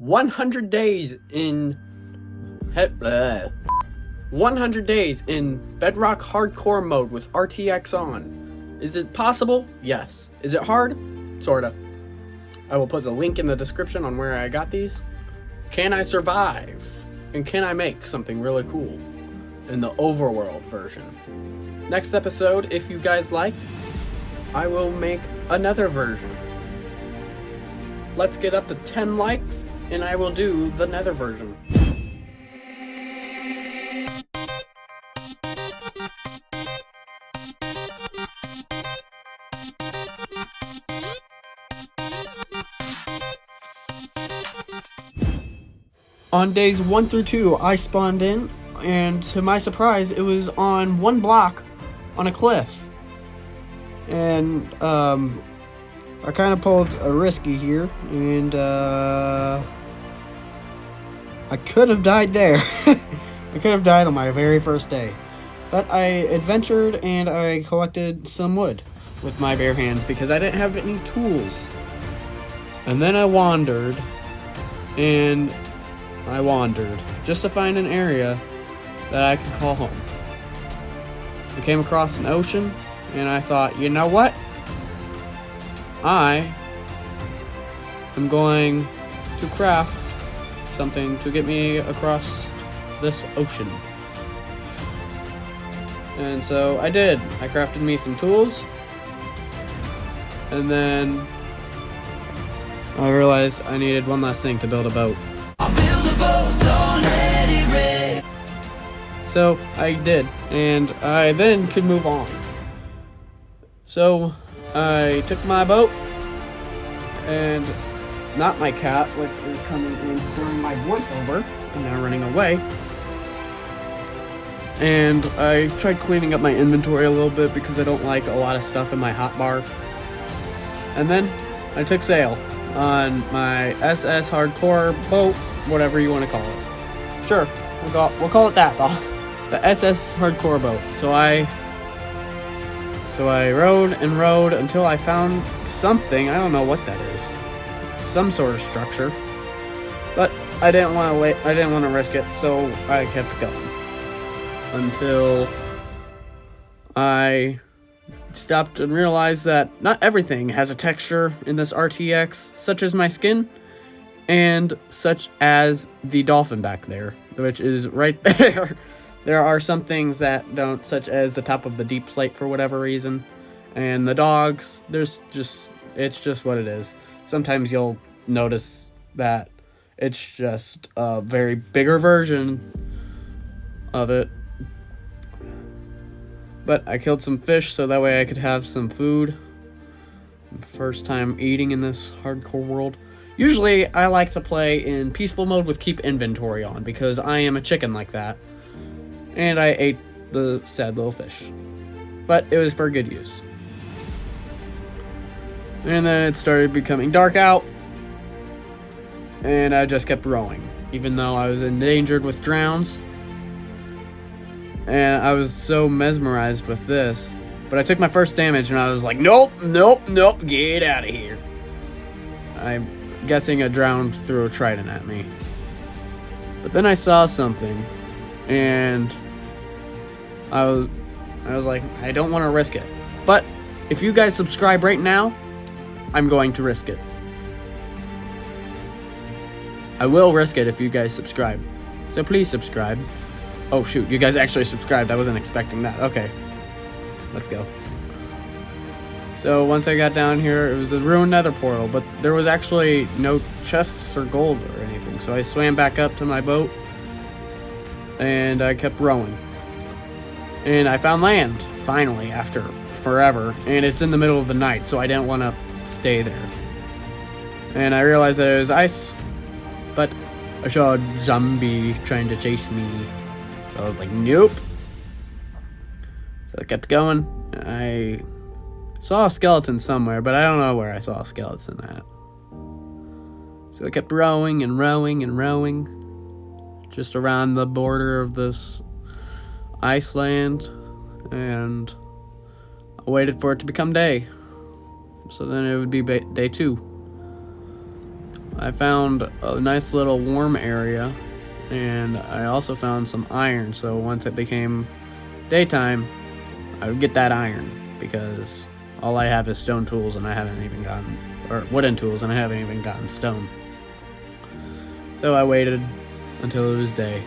100 days in 100 days in Bedrock hardcore mode with RTX on. Is it possible? Yes. Is it hard? Sorta. I will put the link in the description on where I got these. Can I survive? And can I make something really cool in the overworld version? Next episode, if you guys like, I will make another version. Let's get up to 10 likes and I will do the nether version. On days 1 through 2, I spawned in, and to my surprise, it was on one block on a cliff. And I kind of pulled a risky here, and I could have died there. I could have died on my very first day. But I adventured and I collected some wood with my bare hands because I didn't have any tools. And then I wandered, and I wandered just to find an area that I could call home. I came across an ocean, and I thought, you know what? I am going to craft something to get me across this ocean. And so I did. I crafted me some tools, and then I realized I needed one last thing to build a boat. So I did, and I then could move on. So I took my boat, and not my cat, which is coming in during my voiceover, and now running away. And I tried cleaning up my inventory a little bit because I don't like a lot of stuff in my hotbar. And then I took sail on my SS hardcore boat, whatever you want to call it. Sure, we'll call it that though. The SS hardcore boat. So I rode and rode until I found something. I don't know what that is. Some sort of structure. But I didn't want to wait. I didn't want to risk it, so I kept going until I stopped and realized that not everything has a texture in this RTX, such as my skin and such as the dolphin back there, which is right there. There are some things that don't, such as the top of the deep slate for whatever reason. And the dogs, it's just what it is. Sometimes you'll notice that it's just a very bigger version of it. But I killed some fish so that way I could have some food. First time eating in this hardcore world. Usually I like to play in peaceful mode with keep inventory on because I am a chicken like that. And I ate the sad little fish. But it was for good use. And then it started becoming dark out. And I just kept rowing. Even though I was endangered with drowns. And I was so mesmerized with this. But I took my first damage and I was like, nope, get out of here. I'm guessing a drown threw a trident at me. But then I saw something. And I was like, I don't want to risk it. But if you guys subscribe right now, I'm going to risk it. I will risk it if you guys subscribe. So please subscribe. Oh shoot, you guys actually subscribed. I wasn't expecting that. Okay, let's go. So once I got down here, it was a ruined nether portal, but there was actually no chests or gold or anything. So I swam back up to my boat. And I kept rowing. And I found land, finally, after forever. And it's in the middle of the night, so I didn't want to stay there. And I realized that it was ice, but I saw a zombie trying to chase me. So I was like, nope. So I kept going. I saw a skeleton somewhere, but I don't know where I saw a skeleton at. So I kept rowing and rowing and rowing. Just around the border of this Iceland, and I waited for it to become day. So then it would be day 2. I found a nice little warm area, and I also found some iron, so once it became daytime, I would get that iron, because all I have is stone tools and I haven't even gotten, or wooden tools and I haven't even gotten stone. So I waited until it was day.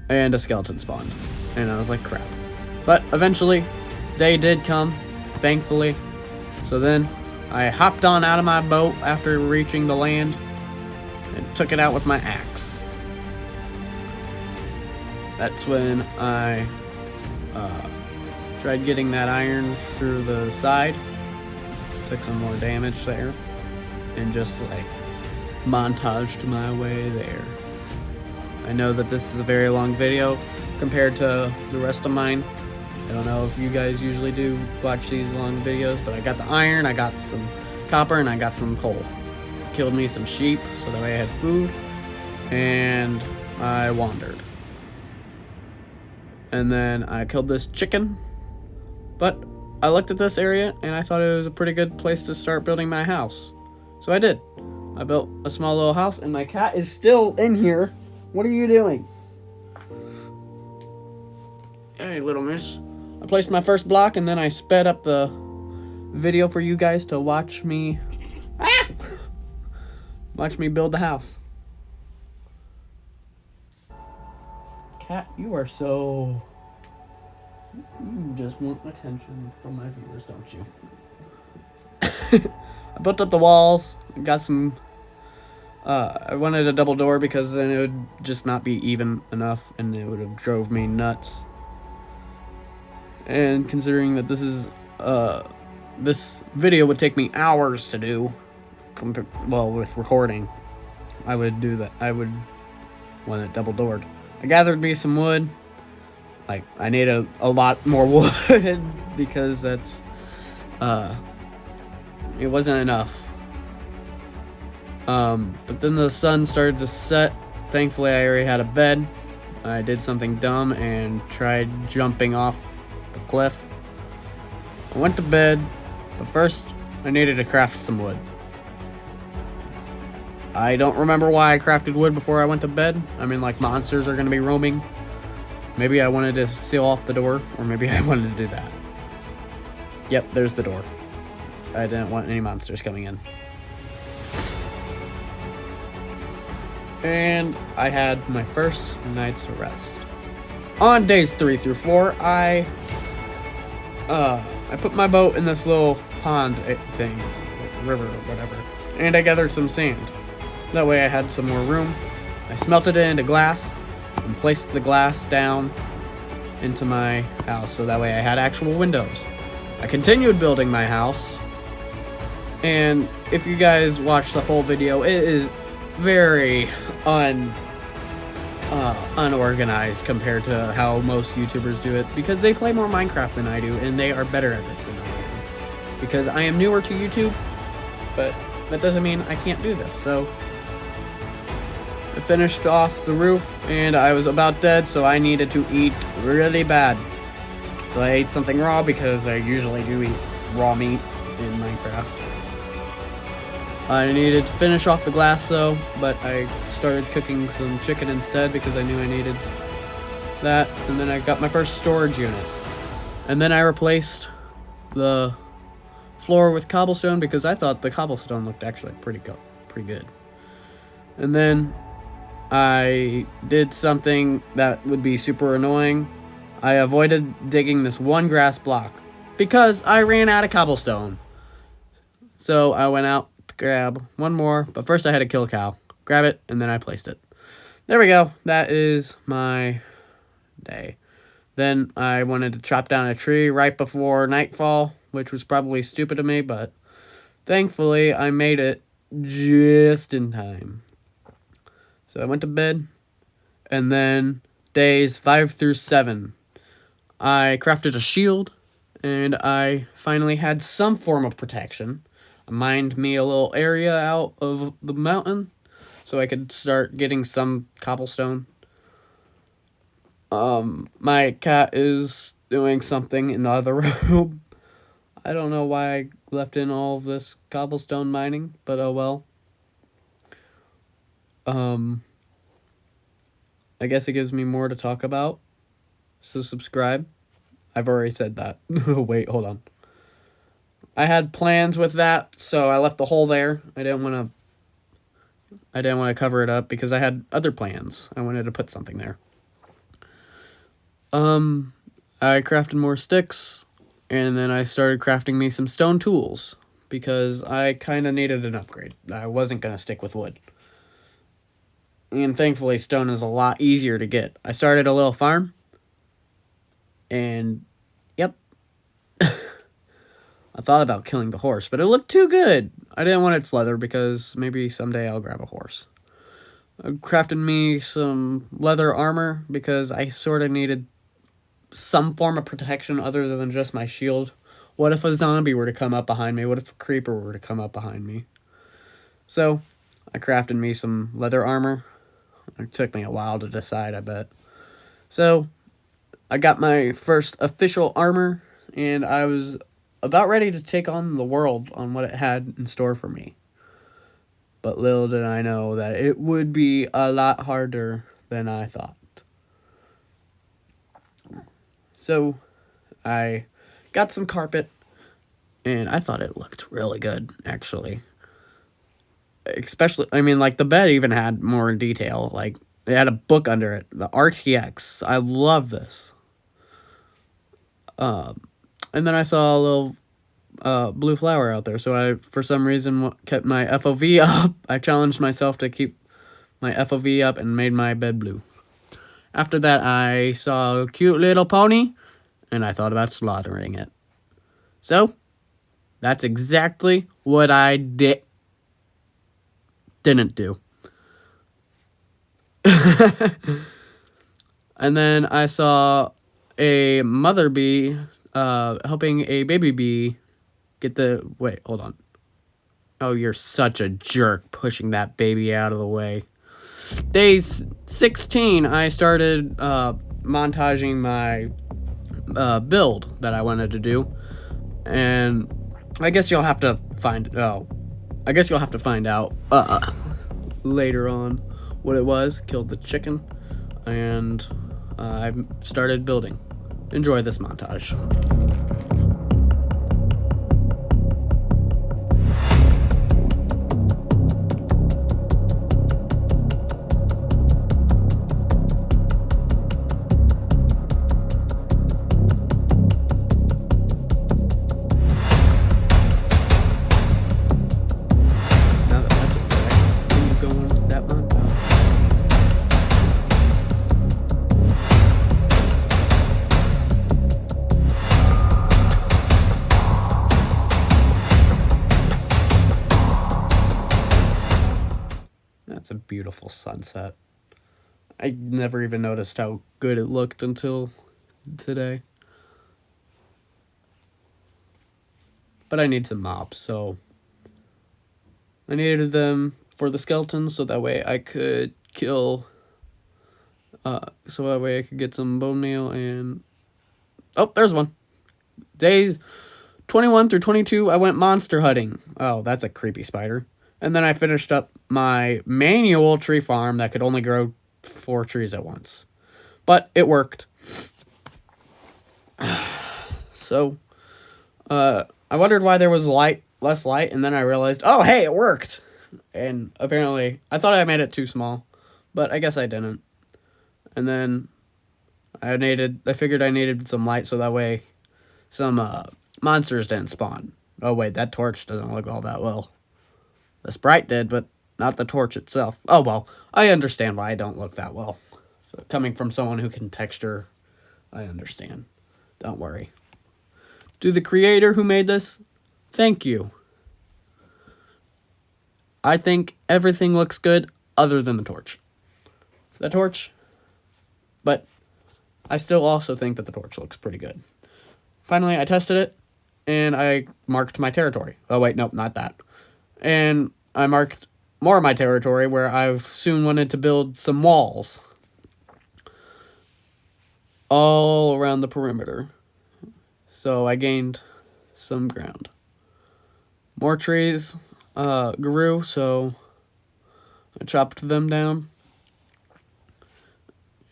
And a skeleton spawned. And I was like, crap. But eventually, day did come, thankfully. So then, I hopped on out of my boat after reaching the land and took it out with my axe. That's when I tried getting that iron through the side. Took some more damage there. And just like montaged my way there. I know that this is a very long video compared to the rest of mine. I don't know if you guys usually do watch these long videos, but I got the iron, I got some copper, and I got some coal. Killed me some sheep so that way I had food, and I wandered. And then I killed this chicken, but I looked at this area and I thought it was a pretty good place to start building my house. So I did. I built a small little house, and my cat is still in here. What are you doing? Hey, little miss. I placed my first block, and then I sped up the video for you guys to watch me watch me build the house. Cat, you are so... You just want attention from my viewers, don't you? I built up the walls, got some... I wanted a double door because then it would just not be even enough and it would have drove me nuts. And considering that this is, this video would take me hours to do, well, with recording, I would do that. I would want it double doored. I gathered me some wood. Like, I need a lot more wood because that's, it wasn't enough. But then the sun started to set. Thankfully, I already had a bed. I did something dumb and tried jumping off the cliff. I went to bed, but first I needed to craft some wood. I don't remember why I crafted wood before I went to bed. I mean, like, monsters are going to be roaming. Maybe I wanted to seal off the door, or maybe I wanted to do that. Yep, there's the door. I didn't want any monsters coming in. And I had my first night's rest. On days 3 through 4, I put my boat in this little pond thing, river or whatever, and I gathered some sand. That way I had some more room. I smelted it into glass and placed the glass down into my house so that way I had actual windows. I continued building my house, and if you guys watch the whole video, it is very unorganized compared to how most YouTubers do it, because they play more Minecraft than I do, and they are better at this than I am. Because I am newer to YouTube, but that doesn't mean I can't do this. So I finished off the roof, and I was about dead, so I needed to eat really bad. So I ate something raw because I usually do eat raw meat in Minecraft. I needed to finish off the glass though, but I started cooking some chicken instead because I knew I needed that. And then I got my first storage unit. And then I replaced the floor with cobblestone because I thought the cobblestone looked actually pretty good. And then I did something that would be super annoying. I avoided digging this one grass block because I ran out of cobblestone. So I went out to grab one more, but first I had to kill a cow. Grab it, and then I placed it. There we go. That is my day. Then I wanted to chop down a tree right before nightfall, which was probably stupid of me, but thankfully I made it just in time. So I went to bed, and then days 5 through 7, I crafted a shield, and I finally had some form of protection. I mined me a little area out of the mountain so I could start getting some cobblestone. My cat is doing something in the other room. I don't know why I left in all of this cobblestone mining, but oh well. I guess it gives me more to talk about, so subscribe. I've already said that. Wait, hold on. I had plans with that, so I left the hole there. I didn't want to cover it up because I had other plans. I wanted to put something there. I crafted more sticks, and then I started crafting me some stone tools because I kind of needed an upgrade. I wasn't going to stick with wood. And thankfully, stone is a lot easier to get. I started a little farm, and yep. I thought about killing the horse, but it looked too good. I didn't want its leather because maybe someday I'll grab a horse. I crafted me some leather armor because I sort of needed some form of protection other than just my shield. What if a zombie were to come up behind me? What if a creeper were to come up behind me? So, I crafted me some leather armor. It took me a while to decide, I bet. So, I got my first official armor, and I was about ready to take on the world on what it had in store for me. But little did I know that it would be a lot harder than I thought. So, I got some carpet, and I thought it looked really good, actually. Especially, I mean, like, the bed even had more detail. Like, it had a book under it, the RTX. I love this. And then I saw a little blue flower out there, so I, for some reason, kept my FOV up. I challenged myself to keep my FOV up and made my bed blue. After that, I saw a cute little pony, and I thought about slaughtering it. So, that's exactly what I didn't do. And then I saw a mother bee helping a baby bee get the... Wait, hold on. Oh, you're such a jerk pushing that baby out of the way. Day 16, I started montaging my build that I wanted to do. And I guess you'll have to find... Oh, I guess you'll have to find out later on what it was. Killed the chicken. And I started building. Enjoy this montage. That's a beautiful sunset. I never even noticed how good it looked until today. But I need some mobs, so I needed them for the skeletons so that way I could kill, so that way I could get some bone meal and... Oh, there's one. Days 21 through 22, I went monster hunting. Oh, that's a creepy spider. And then I finished up my manual tree farm that could only grow 4 trees at once. But it worked. So, I wondered why there was less light, and then I realized, oh, hey, it worked! And apparently, I thought I made it too small, but I guess I didn't. And then I figured I needed some light so that way some monsters didn't spawn. Oh, wait, that torch doesn't look all that well. The sprite did, but not the torch itself. Oh, well, I understand why I don't look that well. So, coming from someone who can texture, I understand. Don't worry. To the creator who made this, thank you. I think everything looks good other than the torch. The torch, but I still also think that the torch looks pretty good. Finally, I tested it, and I marked my territory. Oh, wait, nope, not that. And I marked more of my territory where I soon wanted to build some walls all around the perimeter. So I gained some ground. more trees grew, so I chopped them down.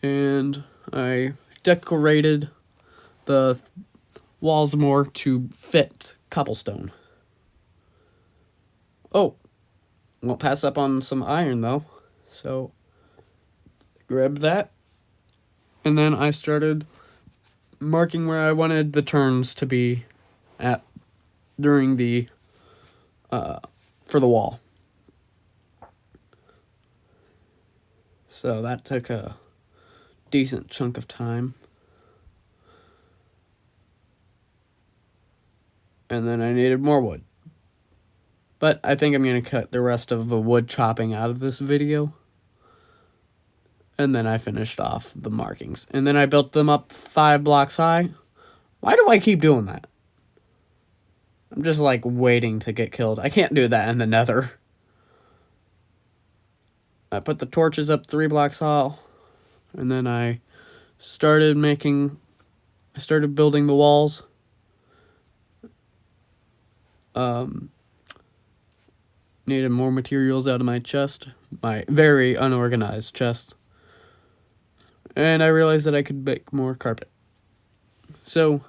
And I decorated the walls more to fit cobblestone. Oh, won't pass up on some iron though. So, grabbed that. And then I started marking where I wanted the turns to be at during the, for the wall. So that took a decent chunk of time. And then I needed more wood. But I think I'm going to cut the rest of the wood chopping out of this video. And then I finished off the markings. And then I built them up 5 blocks high. Why do I keep doing that? I'm just like waiting to get killed. I can't do that in the nether. I put the torches up 3 blocks tall. And then I started building the walls. Needed more materials out of my chest. My very unorganized chest. And I realized that I could make more carpet. So,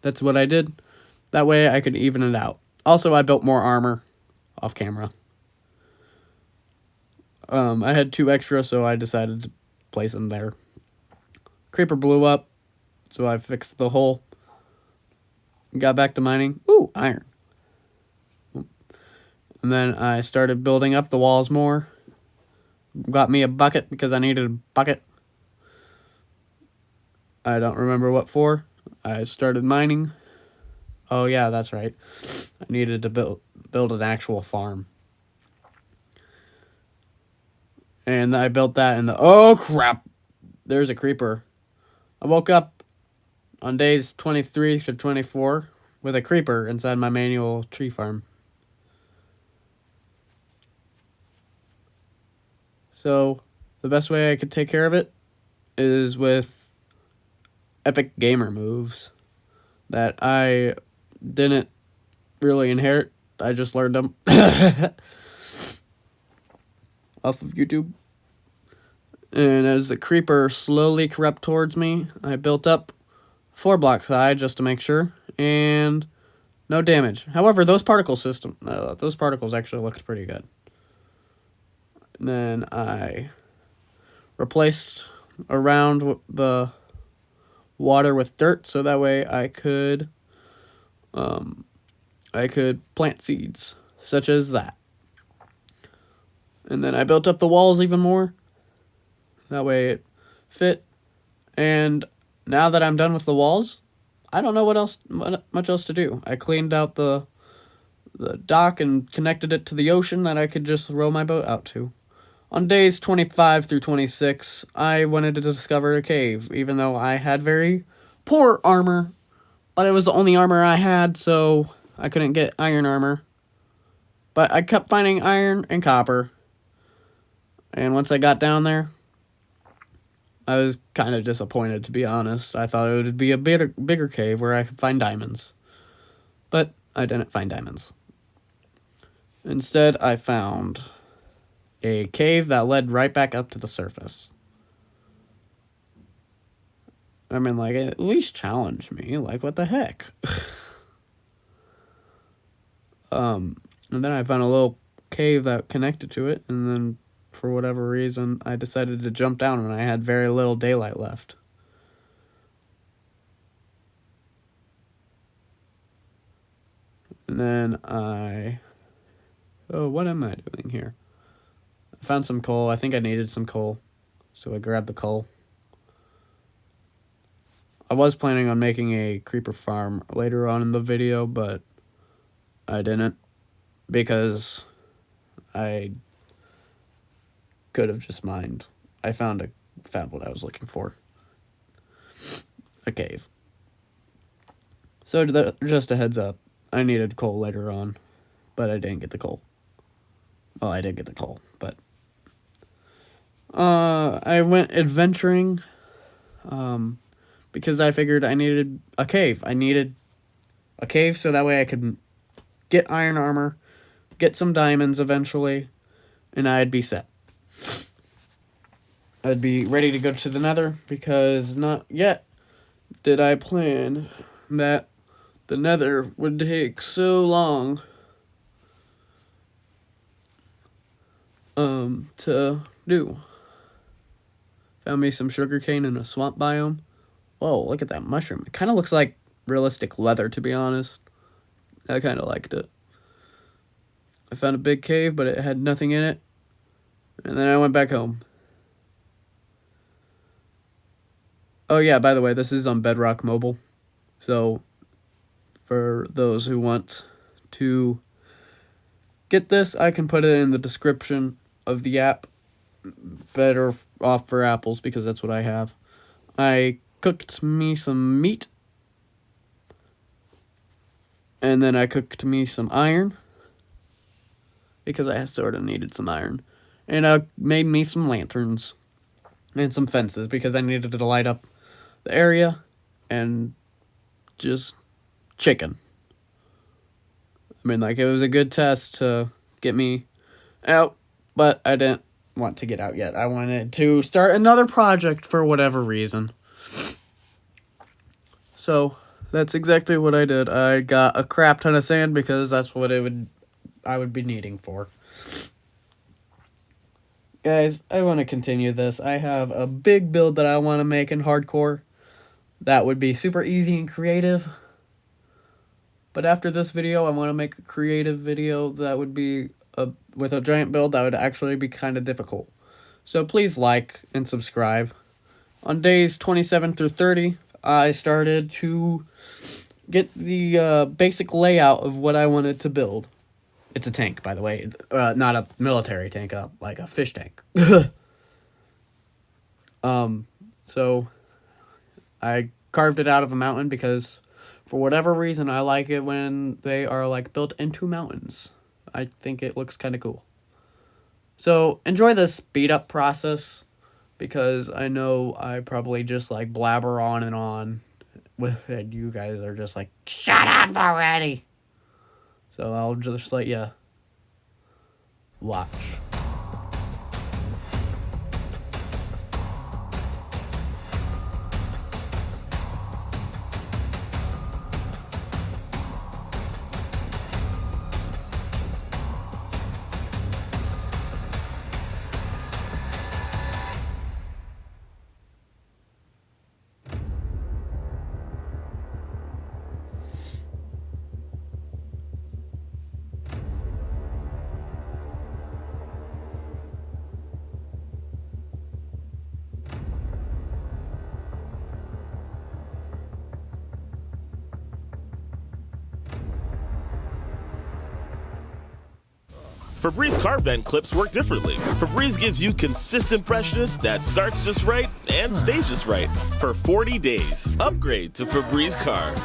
that's what I did. That way I could even it out. Also, I built more armor off camera. I had 2 extra, so I decided to place them there. Creeper blew up, so I fixed the hole. Got back to mining. Ooh, iron. And then I started building up the walls more. Got me a bucket because I needed a bucket. I don't remember what for. I started mining. Oh yeah, that's right. I needed to build an actual farm. And I built that in the... Oh crap! There's a creeper. I woke up on days 23 to 24 with a creeper inside my manual tree farm. So, the best way I could take care of it is with epic gamer moves that I didn't really inherit. I just learned them off of YouTube. And as the creeper slowly crept towards me, I built up 4 blocks high just to make sure, and no damage. However, those particles actually looked pretty good. And then I replaced around the water with dirt, so that way I could plant seeds, such as that. And then I built up the walls even more. That way it fit. And now that I'm done with the walls, I don't know much else to do. I cleaned out the dock and connected it to the ocean that I could just row my boat out to. On days 25 through 26, I wanted to discover a cave, even though I had very poor armor. But it was the only armor I had, so I couldn't get iron armor. But I kept finding iron and copper. And once I got down there, I was kind of disappointed, to be honest. I thought it would be a bigger cave where I could find diamonds. But I didn't find diamonds. Instead, I found a cave that led right back up to the surface. I mean, like, at least challenge me. Like, what the heck? And then I found a little cave that connected to it, and then for whatever reason, I decided to jump down when I had very little daylight left. And then oh, what am I doing here? I found some coal. I think I needed some coal, so I grabbed the coal. I was planning on making a creeper farm later on in the video, but I didn't, because I could have just mined. I found what I was looking for. A cave. So just a heads up, I needed coal later on, but I didn't get the coal. Well, I did get the coal, but I went adventuring because I figured I needed a cave. I needed a cave so that way I could get iron armor, get some diamonds eventually, and I'd be set. I'd be ready to go to the nether, because not yet did I plan that the nether would take so long to do. Found me some sugarcane in a swamp biome. Whoa, look at that mushroom. It kind of looks like realistic leather, to be honest. I kind of liked it. I found a big cave, but it had nothing in it. And then I went back home. Oh yeah, by the way, this is on Bedrock Mobile. So, for those who want to get this, I can put it in the description of the app. Better off for apples, because that's what I have. I cooked me some meat. And then I cooked me some iron, because I sort of needed some iron. And I made me some lanterns and some fences, because I needed to light up the area, and just chicken. I mean, like, it was a good test to get me out, but I didn't want to get out yet. I wanted to start another project for whatever reason. So, that's exactly what I did. I got a crap ton of sand, because that's what I would be needing for. Guys, I want to continue this. I have a big build that I want to make in hardcore. That would be super easy and creative. But after this video, I want to make a creative video that would be with a giant build that would actually be kind of difficult. So please like and subscribe. On days 27 through 30, I started to get the basic layout of what I wanted to build. It's a tank, by the way. Not a military tank, like a fish tank. So I carved it out of a mountain, because for whatever reason, I like it when they are like built into mountains. I think it looks kind of cool. So enjoy this speed up process, because I know I probably just like blabber on and on with it. You guys are just like, shut up already. So I'll just let you watch. Febreze carb vent clips work differently. Febreze gives you consistent freshness that starts just right and stays just right for 40 days. Upgrade to Febreze carb.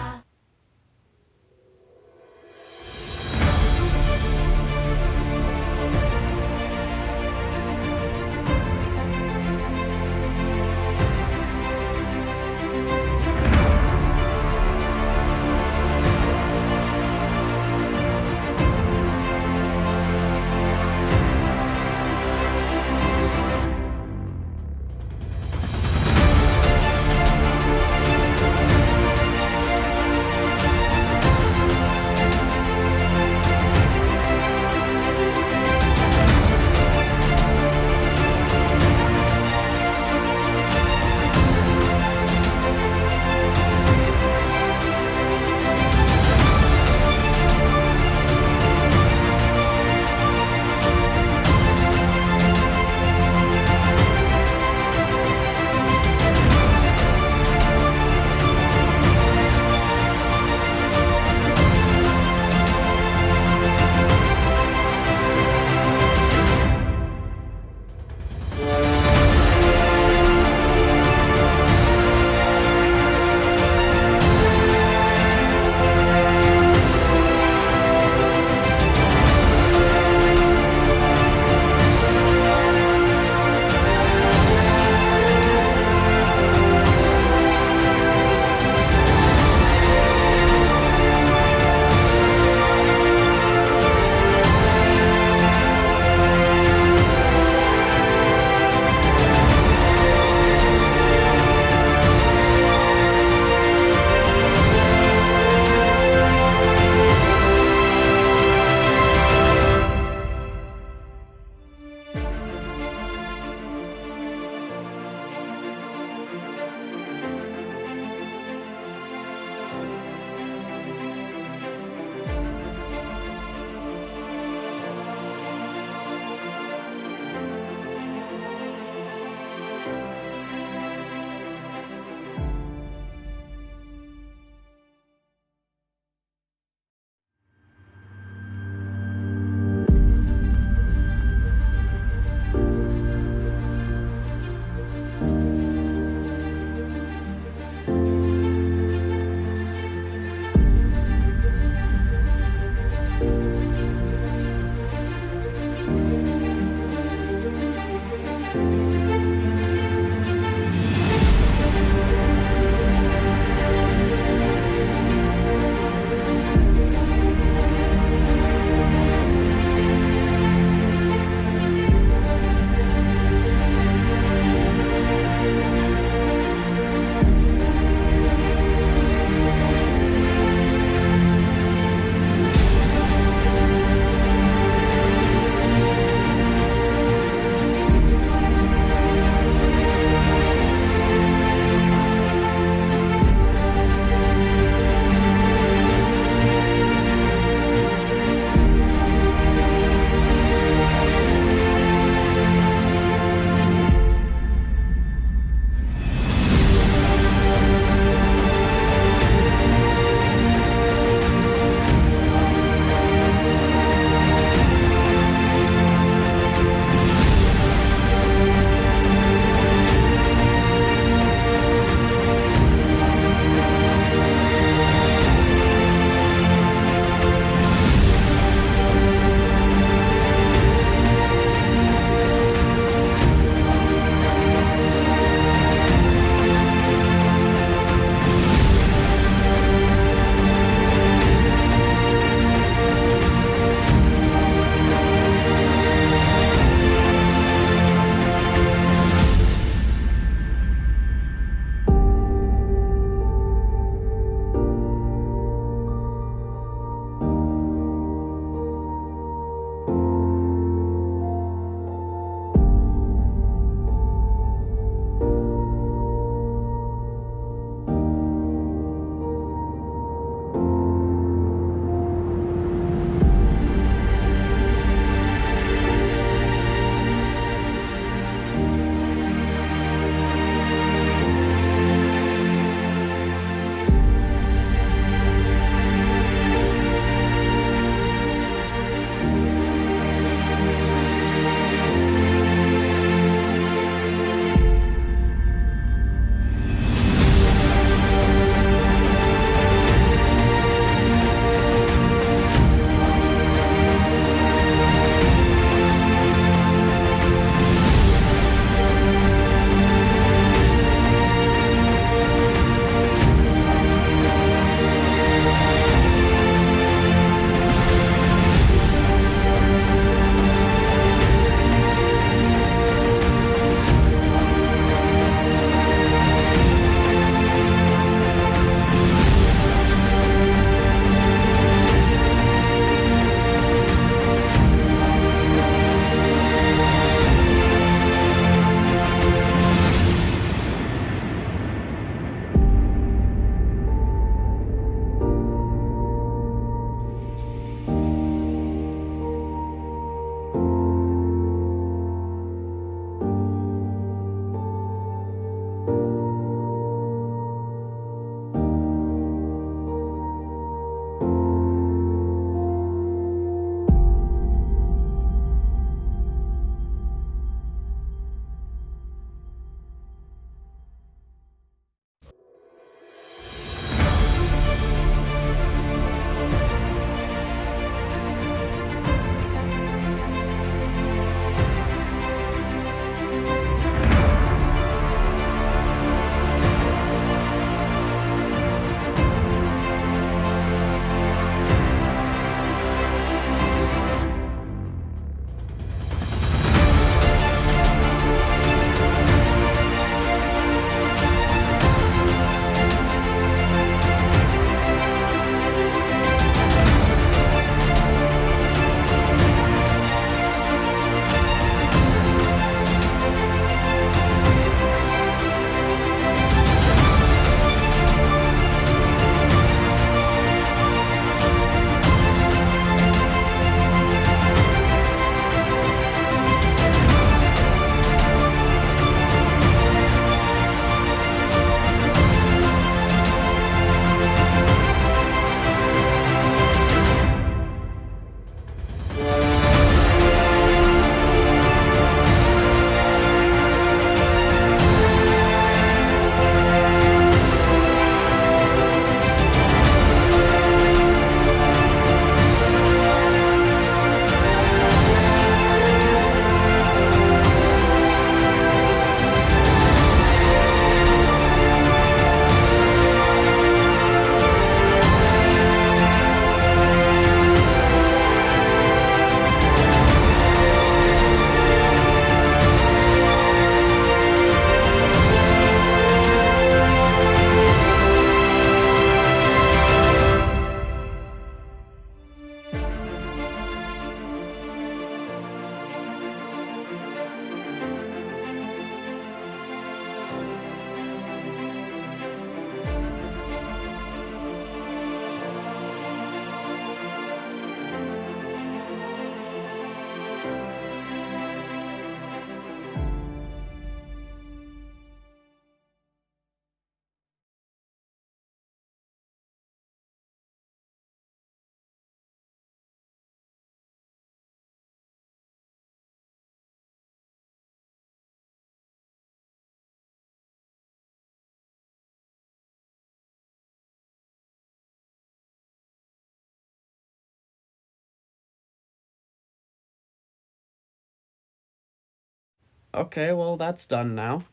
okay, well, that's done now.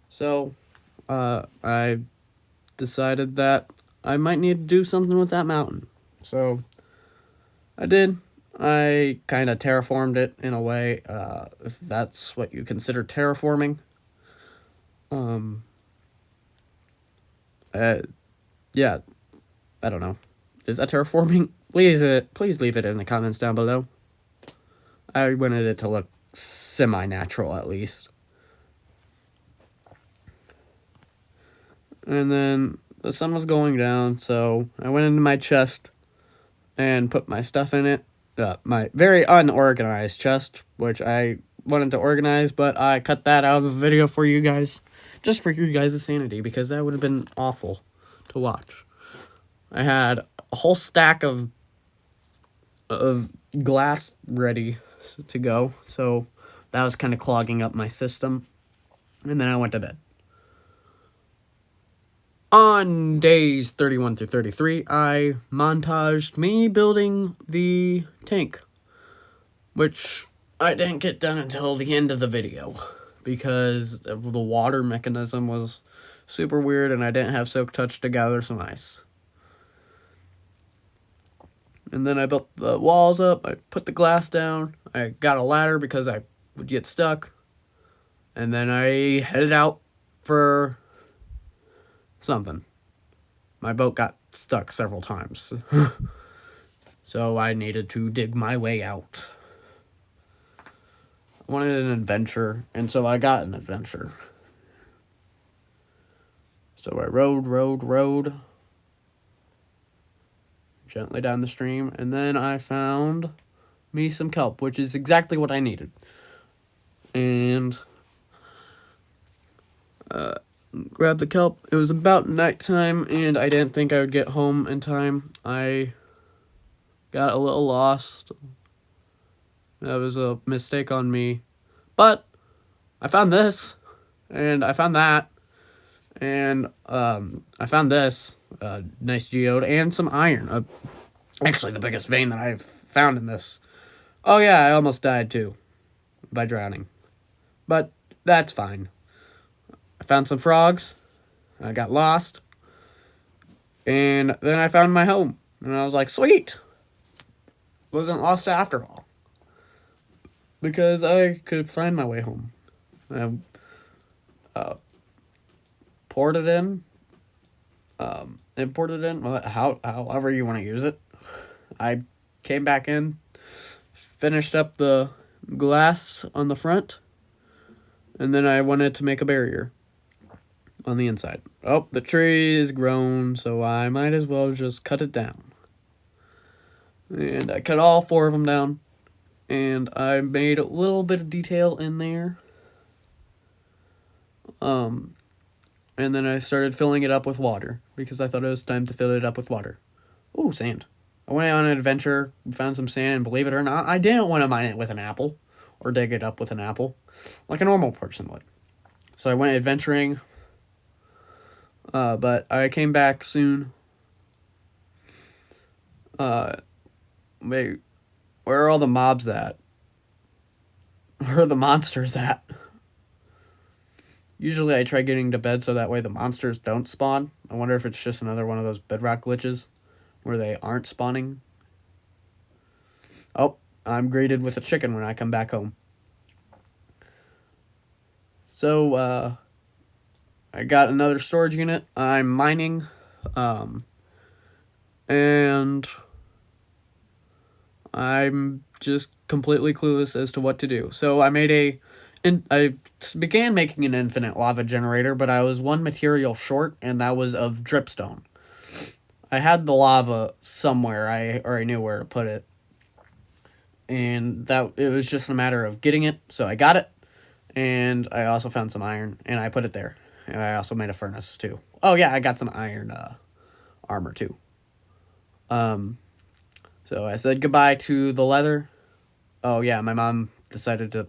So, I decided that I might need to do something with that mountain. So, I did. I kind of terraformed it in a way, if that's what you consider terraforming. Yeah, I don't know. Is that terraforming? Please leave it in the comments down below. I wanted it to look semi-natural at least. And then the sun was going down, so I went into my chest and put my stuff in it. My very unorganized chest, which I wanted to organize, but I cut that out of the video for you guys. Just for you guys' sanity, because that would have been awful to watch. I had a whole stack of glass ready to go, so that was kind of clogging up my system. And then I went to bed. On days 31 through 33, I montaged me building the tank, which I didn't get done until the end of the video because the water mechanism was super weird and I didn't have Silk Touch to gather some ice. And then I built the walls up, I put the glass down, I got a ladder because I would get stuck, and then I headed out for something. My boat got stuck several times. So I needed to dig my way out. I wanted an adventure, and so I got an adventure. So I rode gently down the stream, and then I found me some kelp, which is exactly what I needed. And grabbed the kelp. It was about nighttime, and I didn't think I would get home in time. I got a little lost. That was a mistake on me. But I found this, and I found that, and I found this nice geode and some iron. Actually, the biggest vein that I've found in this. Oh yeah, I almost died too by drowning, but that's fine. I found some frogs. I got lost, and then I found my home, and I was like, sweet. Wasn't lost after all, because I could find my way home. I poured it in, imported it in, however you want to use it. I came back in, finished up the glass on the front, and then I wanted to make a barrier on the inside. Oh, the tree is grown, so I might as well just cut it down. And I cut all 4 of them down, and I made a little bit of detail in there. And then I started filling it up with water, because I thought it was time to fill it up with water. Ooh, sand. I went on an adventure, found some sand, and believe it or not, I didn't want to mine it with an apple, or dig it up with an apple, like a normal person would. So I went adventuring, but I came back soon. Wait, where are all the mobs at? Where are the monsters at? Usually I try getting to bed so that way the monsters don't spawn. I wonder if it's just another one of those bedrock glitches where they aren't spawning. Oh, I'm greeted with a chicken when I come back home. So, I got another storage unit. I'm mining, and I'm just completely clueless as to what to do. So I made I began making an infinite lava generator, but I was one material short, and that was of dripstone. I had the lava somewhere, I already knew where to put it, and that it was just a matter of getting it, so I got it, and I also found some iron, and I put it there, and I also made a furnace, too. Oh yeah, I got some iron armor, too. So I said goodbye to the leather. Oh yeah, my mom decided to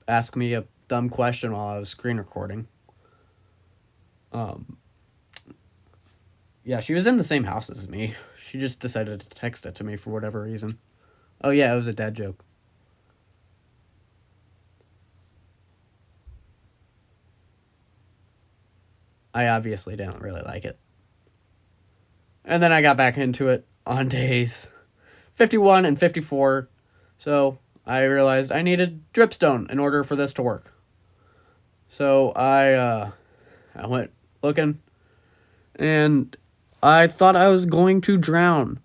ask me a dumb question while I was screen recording. Yeah, she was in the same house as me. She just decided to text it to me for whatever reason. Oh yeah, it was a dad joke. I obviously didn't really like it. And then I got back into it on days 51 and 54. So I realized I needed dripstone in order for this to work. So I went looking, and I thought I was going to drown.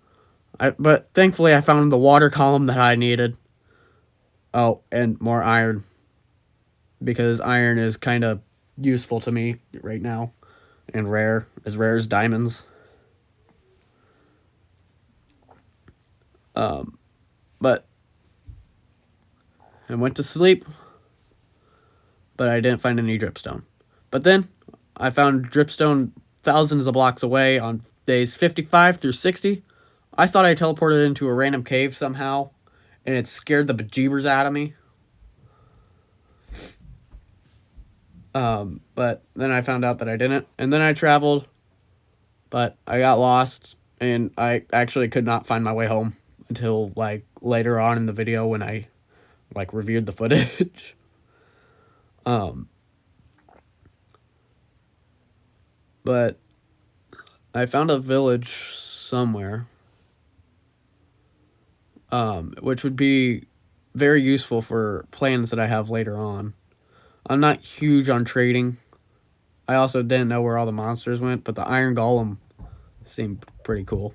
But thankfully I found the water column that I needed. Oh, and more iron. Because iron is kind of useful to me right now. And rare as diamonds. But I went to sleep, but I didn't find any dripstone. But then I found dripstone thousands of blocks away on days 55 through 60. I thought I teleported into a random cave somehow, and it scared the bejeebers out of me. But then I found out that I didn't, and then I traveled, but I got lost, and I actually could not find my way home until, like, later on in the video when I, like, reviewed the footage. But I found a village somewhere, which would be very useful for plans that I have later on. I'm not huge on trading. I also didn't know where all the monsters went, but the Iron Golem seemed pretty cool.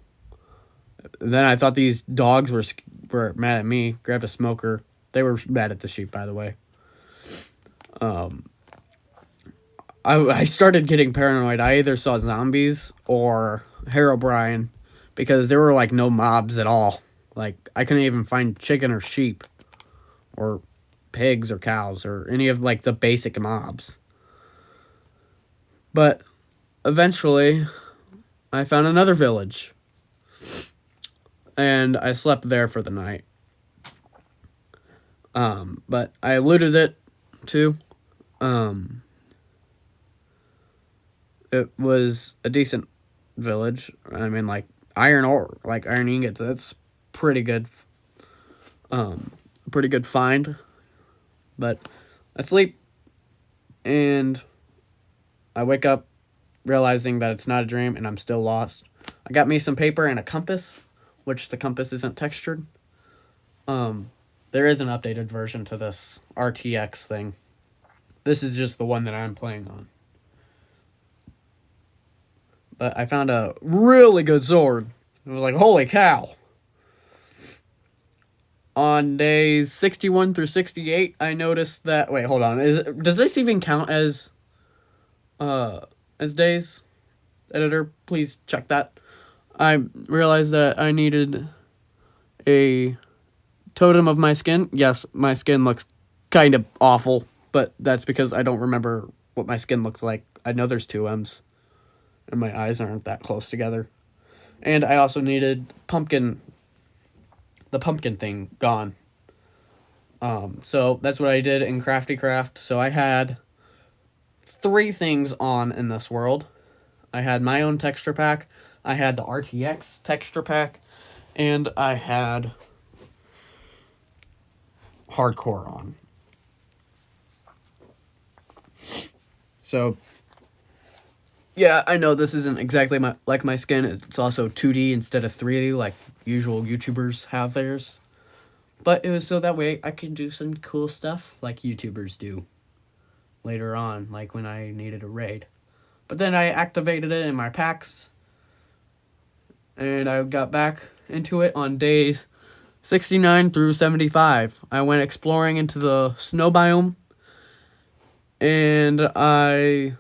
Then I thought these dogs were mad at me. Grabbed a smoker. They were mad at the sheep, by the way. I started getting paranoid. I either saw zombies or Herobrine, because there were, like, no mobs at all. Like, I couldn't even find chicken or sheep or pigs or cows or any of, like, the basic mobs. But eventually I found another village, and I slept there for the night. But I looted it too. It was a decent village. I mean, like, iron ore, like iron ingots. That's pretty good. Pretty good find. But I sleep, and I wake up realizing that it's not a dream and I'm still lost. I got me some paper and a compass, which the compass isn't textured. There is an updated version to this RTX thing. This is just the one that I'm playing on. But I found a really good sword. It was like, holy cow. On days 61 through 68, I noticed that... Wait, hold on. Does this even count as days? Editor, please check that. I realized that I needed a totem of my skin. Yes, my skin looks kind of awful, but that's because I don't remember what my skin looks like. I know there's two M's, and my eyes aren't that close together. And I also needed the pumpkin thing gone. So that's what I did in Crafty Craft. So I had 3 things on in this world. I had my own texture pack, I had the RTX texture pack, and I had hardcore on. So yeah, I know this isn't exactly like my skin. It's also 2D instead of 3D like usual YouTubers have theirs. But it was so that way I could do some cool stuff like YouTubers do later on, like when I needed a raid. But then I activated it in my packs, and I got back into it on days 69 through 75. I went exploring into the snow biome, and I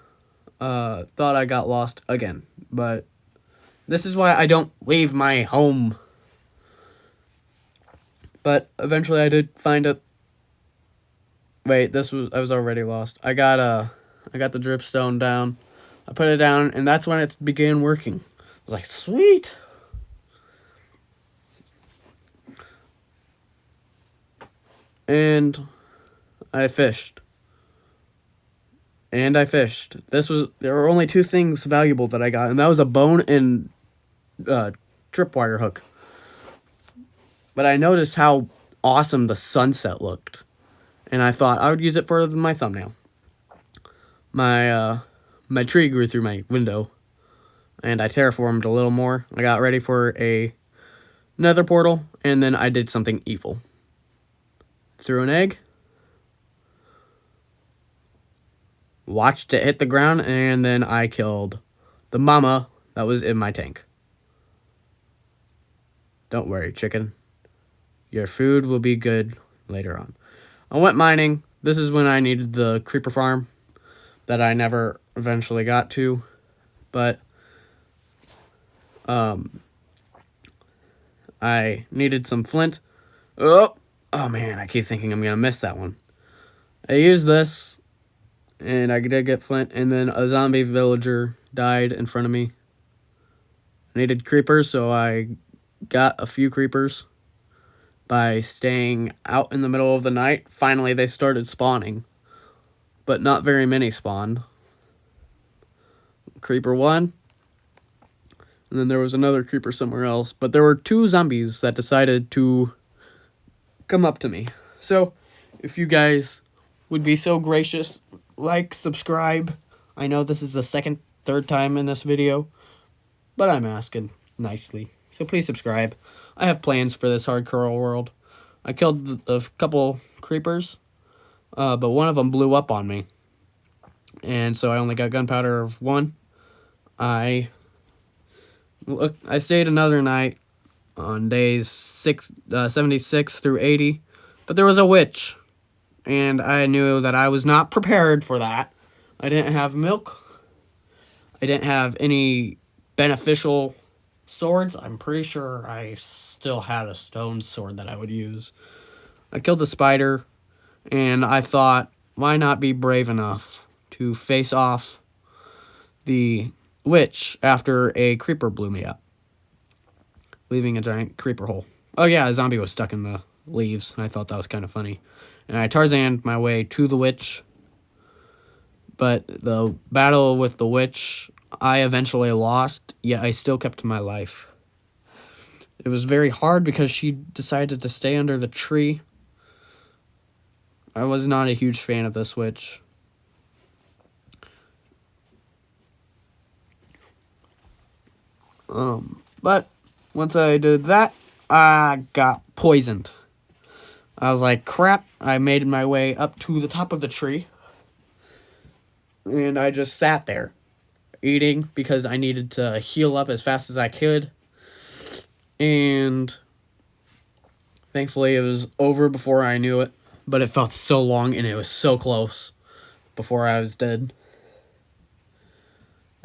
thought I got lost again. But this is why I don't leave my home. But eventually I did find it. Wait, I was already lost. I got the dripstone down. I put it down, and that's when it began working. I was like, sweet. And I fished. There were only 2 things valuable that I got, and that was a bone and tripwire hook. But I noticed how awesome the sunset looked, and I thought I would use it for my thumbnail. My my tree grew through my window, and I terraformed a little more. I got ready for a nether portal, and then I did something evil. Threw an egg, watched it hit the ground, and then I killed the mama that was in my tank. Don't worry, chicken. Your food will be good later on. I went mining. This is when I needed the creeper farm that I never eventually got to. But I needed some flint. Oh man, I keep thinking I'm going to miss that one. I used this, and I did get flint, and then a zombie villager died in front of me. I needed creepers, so I got a few creepers by staying out in the middle of the night. Finally, they started spawning, but not very many spawned. Creeper 1, and then there was another creeper somewhere else, but there were 2 zombies that decided to come up to me. So, if you guys would be so gracious, like, subscribe. I know this is the third time in this video, but I'm asking nicely. So please subscribe. I have plans for this hardcore world. I killed a couple creepers, but one of them blew up on me. And so I only got gunpowder of 1. I stayed another night on days 76 through 80, but there was a witch, and I knew that I was not prepared for that. I didn't have milk. I didn't have any beneficial swords. I'm pretty sure I still had a stone sword that I would use. I killed the spider, and I thought, why not be brave enough to face off the witch after a creeper blew me up, leaving a giant creeper hole. Oh yeah, a zombie was stuck in the leaves. I thought that was kind of funny. And I Tarzaned my way to the witch, but the battle with the witch, I eventually lost, yet I still kept my life. It was very hard because she decided to stay under the tree. I was not a huge fan of this witch. But once I did that, I got poisoned. I was like, crap. I made my way up to the top of the tree, and I just sat there eating because I needed to heal up as fast as I could. And thankfully it was over before I knew it, but it felt so long and it was so close before I was dead.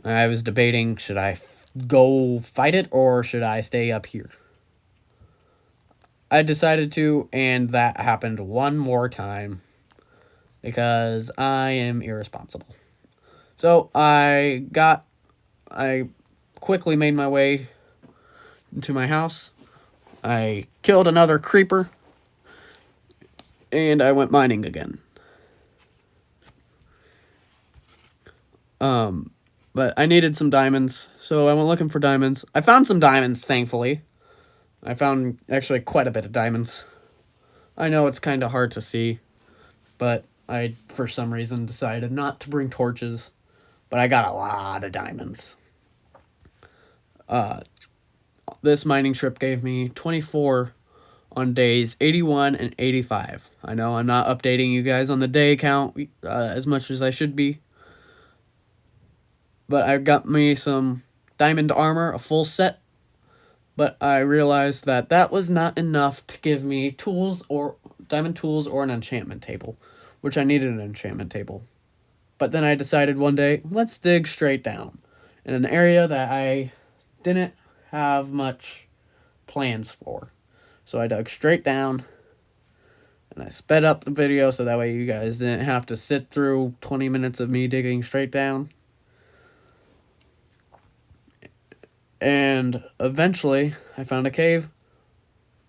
I was debating, should I go fight it or should I stay up here? I decided to, and that happened one more time because I am irresponsible. So I quickly made my way to my house. I killed another creeper, and I went mining again. But I needed some diamonds, so I went looking for diamonds. I found some diamonds, thankfully. I found actually quite a bit of diamonds. I know it's kind of hard to see, but I, for some reason, decided not to bring torches. But I got a lot of diamonds. This mining trip gave me 24 on days 81 and 85. I know I'm not updating you guys on the day count as much as I should be. But I got me some diamond armor, a full set. But I realized that that was not enough to give me tools or diamond tools or an enchantment table, which I needed an enchantment table. But then I decided one day, let's dig straight down in an area that I didn't have much plans for. So I dug straight down, and I sped up the video so that way you guys didn't have to sit through 20 minutes of me digging straight down. And eventually, I found a cave,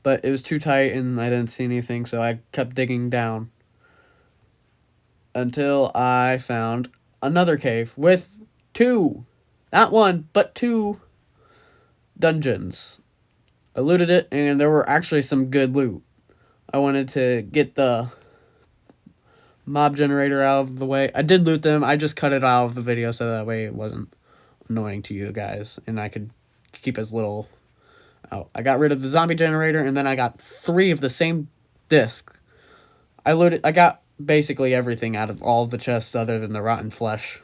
but it was too tight and I didn't see anything, so I kept digging down until I found another cave with not one, but 2 dungeons. I looted it, and there were actually some good loot. I wanted to get the mob generator out of the way. I did loot them. I just cut it out of the video so that way it wasn't annoying to you guys, and I could keep as little out. I got rid of the zombie generator, and then I got 3 of the same disc. I got basically everything out of all the chests other than the rotten flesh.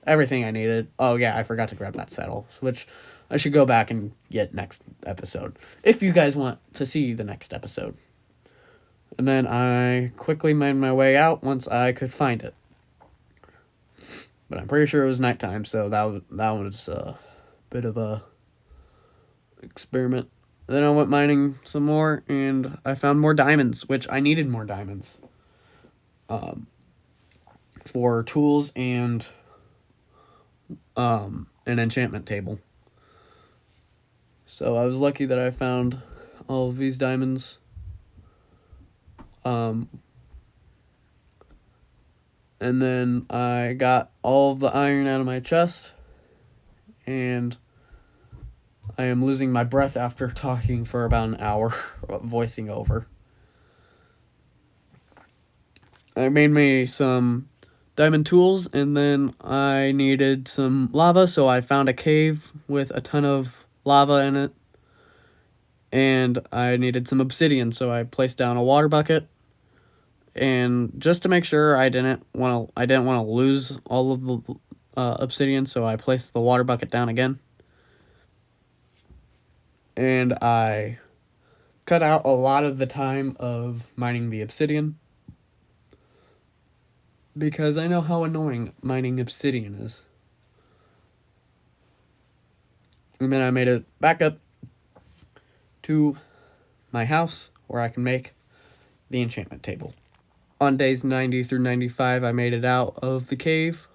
Everything I needed. Oh yeah, I forgot to grab that saddle, which I should go back and get next episode, if you guys want to see the next episode. And then I quickly made my way out once I could find it. But I'm pretty sure it was nighttime, so that was a bit of a experiment. Then I went mining some more, and I found more diamonds, which I needed more diamonds for tools and an enchantment table. So I was lucky that I found all of these diamonds. And then I got all of the iron out of my chest, and I am losing my breath after talking for about an hour, voicing over. I made me some diamond tools, and then I needed some lava, so I found a cave with a ton of lava in it. And I needed some obsidian, so I placed down a water bucket. And just to make sure I didn't want to lose all of the obsidian, so I placed the water bucket down again. And I cut out a lot of the time of mining the obsidian, because I know how annoying mining obsidian is. And then I made it back up to my house where I can make the enchantment table. On days 90 through 95, I made it out of the cave,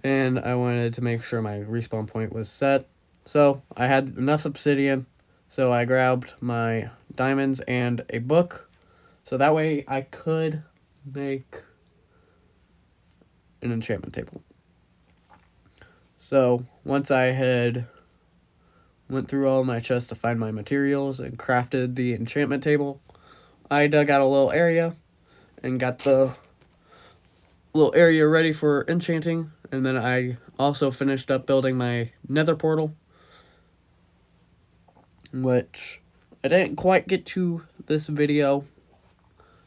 and I wanted to make sure my respawn point was set. So I had enough obsidian, so I grabbed my diamonds and a book, so that way I could make an enchantment table. So once I had went through all my chests to find my materials and crafted the enchantment table, I dug out a little area and got the little area ready for enchanting. And then I also finished up building my nether portal, which I didn't quite get to this video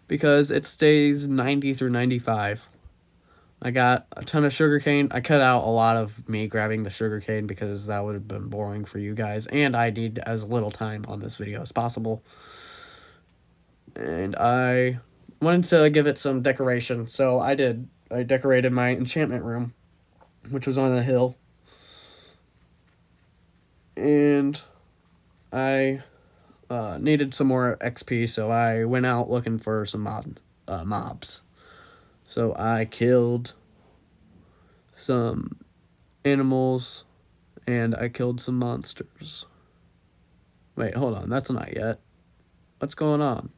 because it stays 90 through 95. I got a ton of sugarcane. I cut out a lot of me grabbing the sugarcane because that would have been boring for you guys, and I need as little time on this video as possible. And I wanted to give it some decoration, so I did. I decorated my enchantment room, which was on a hill. And I needed some more XP, so I went out looking for some mobs. So I killed some animals, and I killed some monsters. Wait, hold on, that's not yet. What's going on?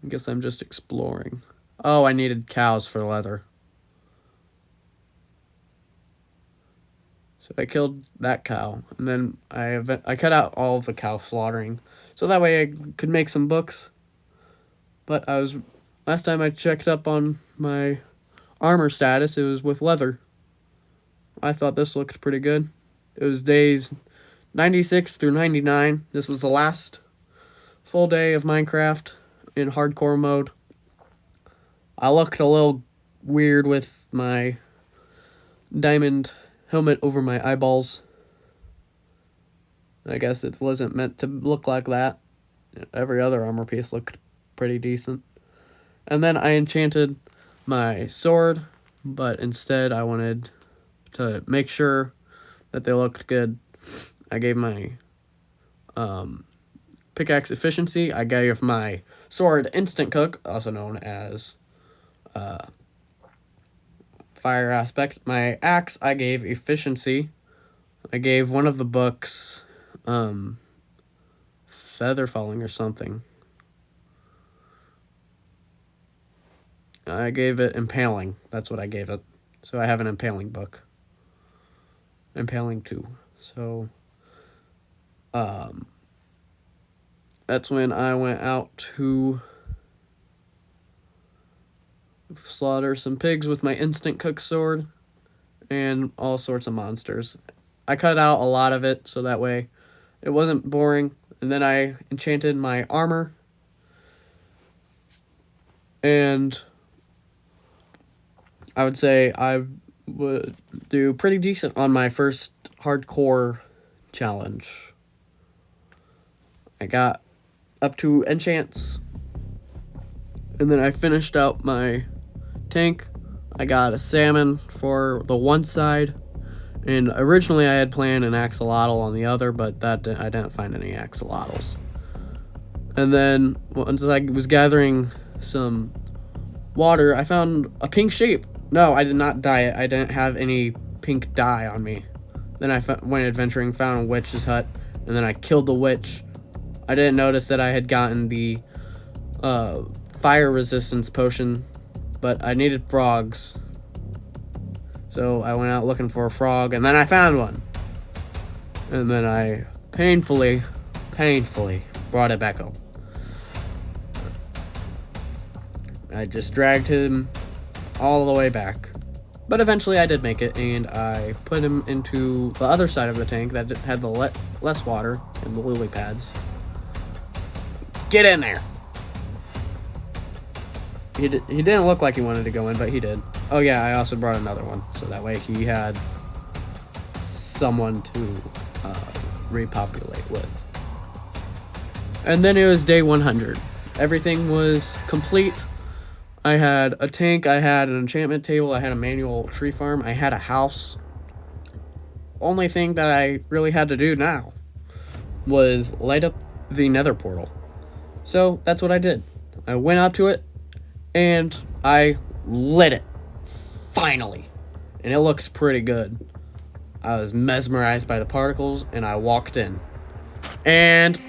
I guess I'm just exploring. Oh, I needed cows for leather. So I killed that cow, and then I cut out all of the cow slaughtering, so that way I could make some books. But last time I checked up on my armor status, it was with leather. I thought this looked pretty good. It was days 96 through 99. This was the last full day of Minecraft in hardcore mode. I looked a little weird with my diamond helmet over my eyeballs. I guess it wasn't meant to look like that. Every other armor piece looked pretty decent. And then I enchanted my sword, but instead I wanted to make sure that they looked good. I gave my pickaxe efficiency. I gave my sword instant cook, also known as fire aspect. My axe I gave efficiency. I gave one of the books feather falling or something. I gave it impaling. That's what I gave it. So I have an impaling book. Impaling 2. So that's when I went out to slaughter some pigs with my instant cook sword and all sorts of monsters. I cut out a lot of it so that way it wasn't boring. And then I enchanted my armor. And I would say I would do pretty decent on my first hardcore challenge. I got up to enchants. And then I finished out my tank. I got a salmon for the one side. And originally I had planned an axolotl on the other, but I didn't find any axolotls. And then once I was gathering some water, I found a pink sheep. No, I did not dye it. I didn't have any pink dye on me. Then I went adventuring, found a witch's hut, and then I killed the witch. I didn't notice that I had gotten the fire resistance potion, but I needed frogs. So I went out looking for a frog, and then I found one. And then I painfully brought it back home. I just dragged him all the way back. But eventually I did make it, and I put him into the other side of the tank that had the less water and the lily pads. Get in there! He didn't look like he wanted to go in, but he did. Oh yeah, I also brought another one, so that way he had someone to repopulate with. And then it was day 100. Everything was complete. I had a tank, I had an enchantment table, I had a manual tree farm, I had a house. Only thing that I really had to do now was light up the nether portal. So that's what I did. I went up to it, and I lit it. Finally. And it looks pretty good. I was mesmerized by the particles, and I walked in. And